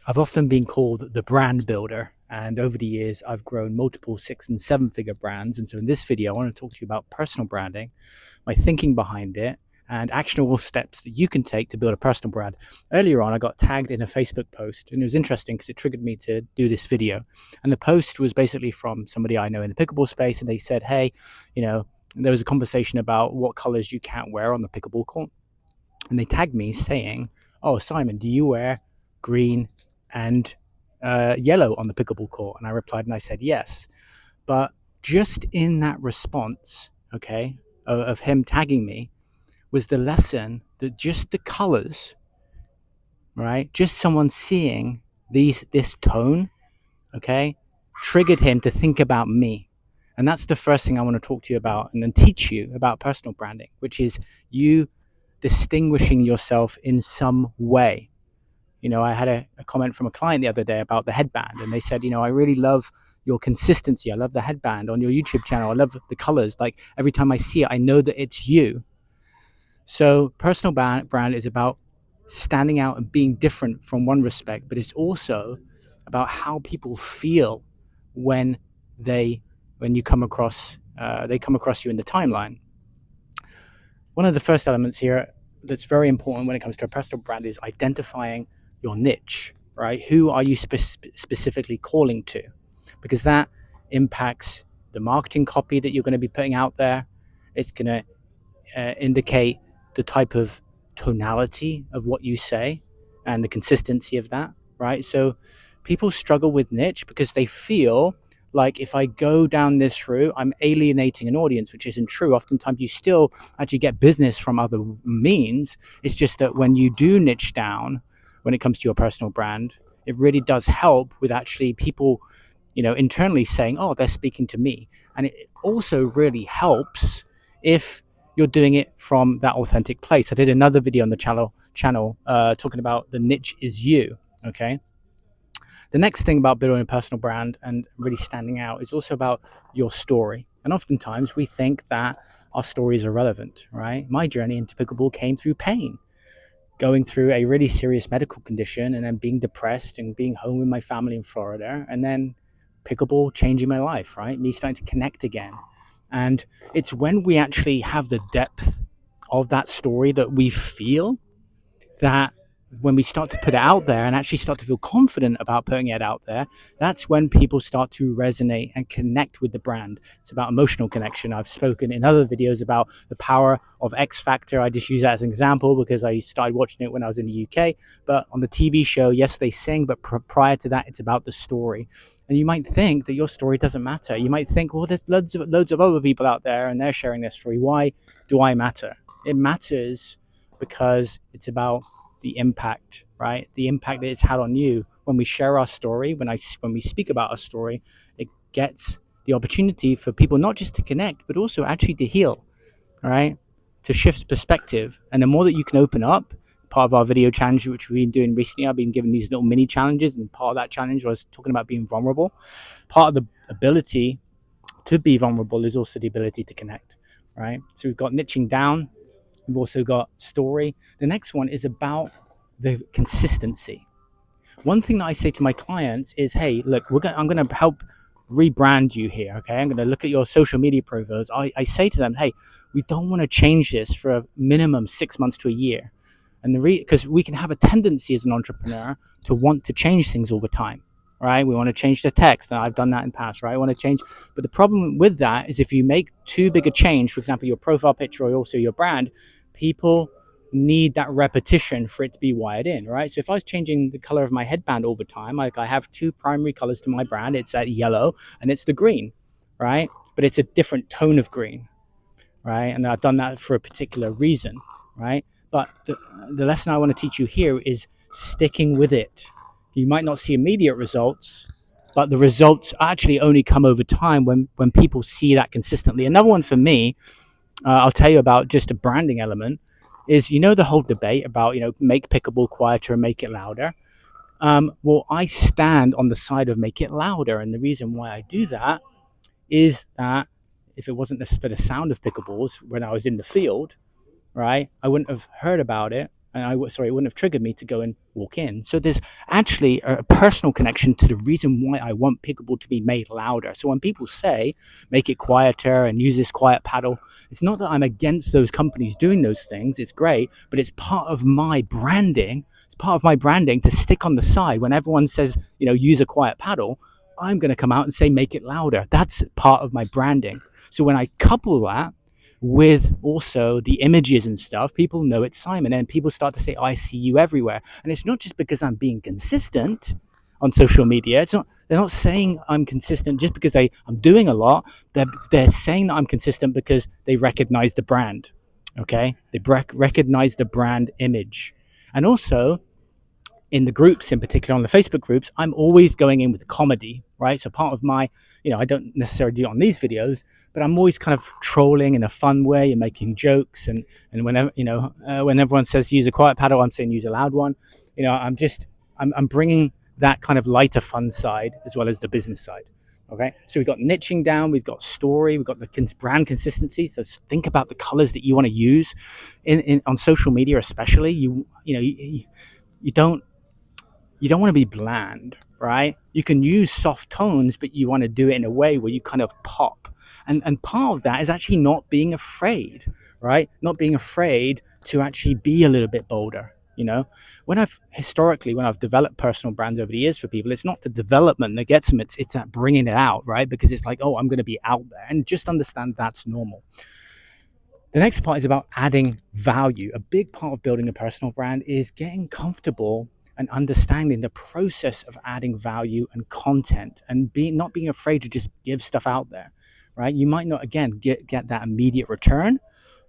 I've often been called the brand builder, and over the years, I've grown multiple 6 and 7 figure brands. And so, in this video, I want to talk to you about personal branding, my thinking behind it, and actionable steps that you can take to build a personal brand. Earlier on, I got tagged in a Facebook post, and it was interesting because it triggered me to do this video. And the post was basically from somebody I know in the pickleball space, and they said, "Hey, you know, there was a conversation about what colors you can't wear on the pickleball court." And they tagged me saying, "Oh, Simon, do you wear green and yellow on the pickleball court?" And I replied and I said yes. But just in that response, okay, of him tagging me, was the lesson that just the colors, right, just someone seeing this tone, okay, triggered him to think about me. And that's the first thing I want to talk to you about and then teach you about personal branding, which is you distinguishing yourself in some way. I had a comment from a client the other day about the headband, and they said, I really love your consistency. I love the headband on your YouTube channel. I love the colors. Like every time I see it, I know that it's you. So personal brand is about standing out and being different from one respect, but it's also about how people feel when you come across they come across you in the timeline. One of the first elements here that's very important when it comes to a personal brand is identifying your niche, right? Who are you specifically calling to? Because that impacts the marketing copy that you're going to be putting out there. It's going to indicate the type of tonality of what you say and the consistency of that, right? So people struggle with niche because they feel like if I go down this route, I'm alienating an audience, which isn't true. Oftentimes you still actually get business from other means. It's just that when you do niche down, when it comes to your personal brand, it really does help with actually people, internally saying, oh, they're speaking to me. And it also really helps if you're doing it from that authentic place. I did another video on the channel talking about the niche is you, okay? The next thing about building a personal brand and really standing out is also about your story. And oftentimes we think that our stories are relevant, right? My journey into pickleball came through pain, going through a really serious medical condition and then being depressed and being home with my family in Florida, and then pickleball changing my life, right? Me starting to connect again. And it's when we actually have the depth of that story that we feel that when we start to put it out there and actually start to feel confident about putting it out there, that's when people start to resonate and connect with the brand. It's about emotional connection. I've spoken in other videos about the power of X Factor. I just use that as an example because I started watching it when I was in the UK. But on the TV show, yes, they sing, but prior to that, it's about the story. And you might think that your story doesn't matter. You might think, well, there's loads of other people out there and they're sharing their story. Why do I matter? It matters because it's about the impact, right? The impact that it's had on you. When we share our story, when we speak about our story, it gets the opportunity for people not just to connect, but also actually to heal, all right? To shift perspective. And the more that you can open up, part of our video challenge, which we've been doing recently, I've been given these little mini challenges, and part of that challenge was talking about being vulnerable. Part of the ability to be vulnerable is also the ability to connect, right? So we've got niching down. We've also got story. The next one is about the consistency. One thing that I say to my clients is, hey, look, I'm going to help rebrand you here, okay? I'm going to look at your social media profiles. I say to them, hey, we don't want to change this for a minimum 6 months to a year. And because we can have a tendency as an entrepreneur to want to change things all the time, right? We want to change the text, and I've done that in the past, right? I want to change, but the problem with that is if you make too big a change, for example, your profile picture or also your brand, people need that repetition for it to be wired in, right? So if I was changing the color of my headband all the time, like I have two primary colors to my brand, it's that yellow and it's the green, right? But it's a different tone of green, right? And I've done that for a particular reason, right? But the lesson I want to teach you here is sticking with it. You might not see immediate results, but the results actually only come over time when people see that consistently. Another one for me, I'll tell you about just a branding element, is the whole debate about make pickleball quieter and make it louder. Well, I stand on the side of make it louder, and the reason why I do that is that if it wasn't for the sound of pickleballs when I was in the field, right, I wouldn't have heard about it, and it wouldn't have triggered me to go and walk in. So there's actually a personal connection to the reason why I want pickleball to be made louder. So when people say make it quieter and use this quiet paddle, it's not that I'm against those companies doing those things. It's great, but it's part of my branding. It's part of my branding to stick on the side when everyone says, use a quiet paddle. I'm going to come out and say make it louder. That's part of my branding. So when I couple that with also the images and stuff, people know it's Simon, and people start to say, oh, I see you everywhere. And it's not just because I'm being consistent on social media. They're not saying I'm consistent just because I'm doing a lot. They're saying that I'm consistent because they recognize the brand. Okay, they recognize the brand image. And also in the groups, in particular on the Facebook groups, I'm always going in with comedy, right? So part of my, I don't necessarily do it on these videos, but I'm always kind of trolling in a fun way and making jokes. And whenever, when everyone says use a quiet paddle, I'm saying use a loud one. I'm bringing that kind of lighter fun side as well as the business side. Okay, so we've got niching down, we've got story, we've got the brand consistency. So think about the colors that you want to use in on social media, especially. You don't want to be bland, right? You can use soft tones, but you want to do it in a way where you kind of pop. And part of that is actually not being afraid, right? Not being afraid to actually be a little bit bolder. When I've developed personal brands over the years for people, it's not the development that gets them, it's that bringing it out, right? Because it's like, oh, I'm going to be out there, and just understand that's normal. The next part is about adding value. A big part of building a personal brand is getting comfortable and understanding the process of adding value and content, and not being afraid to just give stuff out there, right? You might not, again, get that immediate return,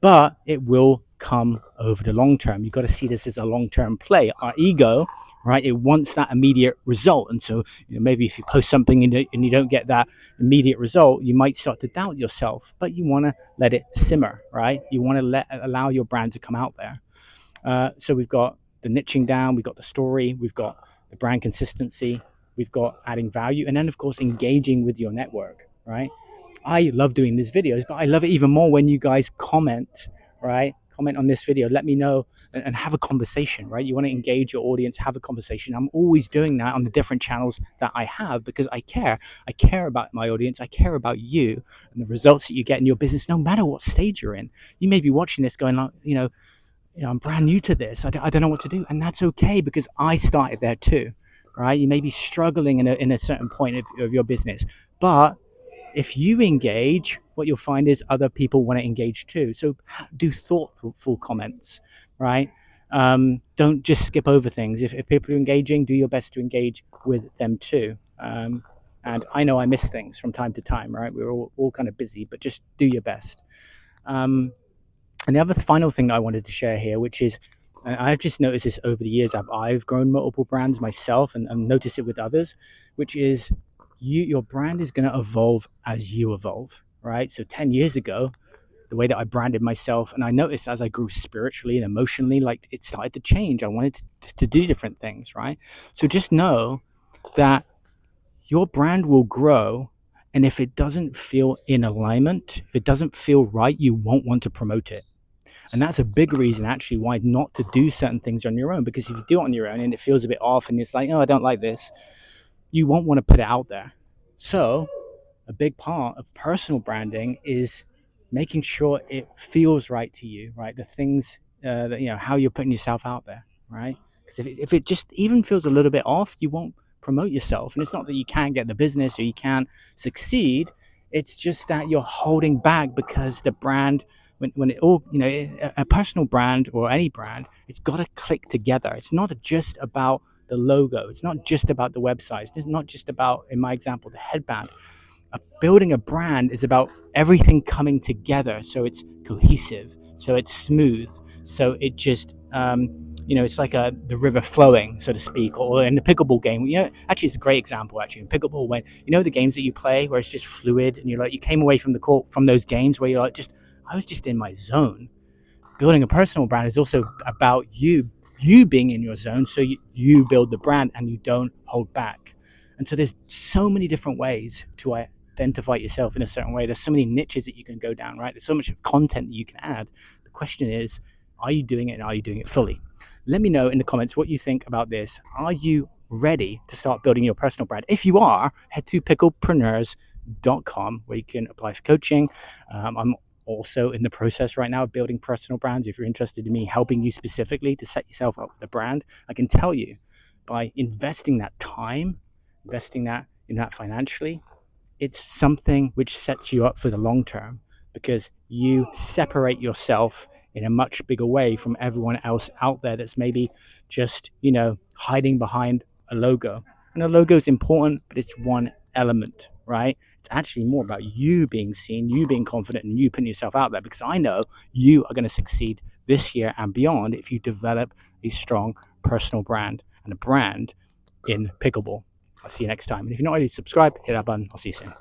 but it will come over the long term. You've got to see this as a long-term play. Our ego, right, it wants that immediate result. And so maybe if you post something and you don't get that immediate result, you might start to doubt yourself, but you want to let it simmer, right? You want to allow your brand to come out there. So we've got the niching down, we've got the story, we've got the brand consistency, we've got adding value, and then of course engaging with your network, right? I love doing these videos, but I love it even more when you guys comment, right? Comment on this video, let me know, and have a conversation, right? You want to engage your audience, have a conversation. I'm always doing that on the different channels that I have because I care. I care about my audience. I care about you and the results that you get in your business, no matter what stage you're in. You may be watching this going like, I'm brand new to this. I don't know what to do. And that's okay because I started there too, right? You may be struggling in a certain point of your business, but if you engage, what you'll find is other people want to engage too. So do thoughtful comments, right? Don't just skip over things. If people are engaging, do your best to engage with them too. And I know I miss things from time to time, right? We're all kind of busy, but just do your best. And the other final thing I wanted to share here, which is, I've just noticed this over the years. I've grown multiple brands myself and noticed it with others, which is your brand is going to evolve as you evolve, right? So 10 years ago, the way that I branded myself, and I noticed as I grew spiritually and emotionally, like it started to change. I wanted to do different things, right? So just know that your brand will grow, and if it doesn't feel in alignment, if it doesn't feel right, you won't want to promote it. And that's a big reason actually why not to do certain things on your own, because if you do it on your own and it feels a bit off and it's like, oh, I don't like this, you won't want to put it out there. So a big part of personal branding is making sure it feels right to you, right? The things that, how you're putting yourself out there, right? Because if it just even feels a little bit off, you won't promote yourself. And it's not that you can't get the business or you can't succeed. It's just that you're holding back because the brand, when it all, a personal brand or any brand, it's got to click together. It's not just about the logo. It's not just about the website. It's not just about, in my example, the headband. Building a brand is about everything coming together, so it's cohesive, so it's smooth, so it just it's like the river flowing, so to speak. Or in the pickleball game, actually it's a great example actually in pickleball, when the games that you play where it's just fluid and you came away from the court from those games where you're like, I was just in my zone. Building a personal brand is also about you being in your zone, so you build the brand and you don't hold back. And so there's so many different ways to identify yourself in a certain way. There's so many niches that you can go down, right? There's so much content that you can add. The question is, Are you doing it, and are you doing it fully? Let me know in the comments what you think about this. Are you ready to start building your personal brand? If you are, head to picklepreneurs.com where you can apply for coaching. I'm also in the process right now of building personal brands. If you're interested in me helping you specifically to set yourself up with a brand, I can tell you by investing that time, investing that in that financially, it's something which sets you up for the long term because you separate yourself in a much bigger way from everyone else out there that's maybe just, hiding behind a logo. And a logo is important, but it's one element, right? It's actually more about you being seen, you being confident, and you putting yourself out there because I know you are going to succeed this year and beyond if you develop a strong personal brand and a brand in pickleball. I'll see you next time. And if you're not already subscribed, hit that button. I'll see you soon.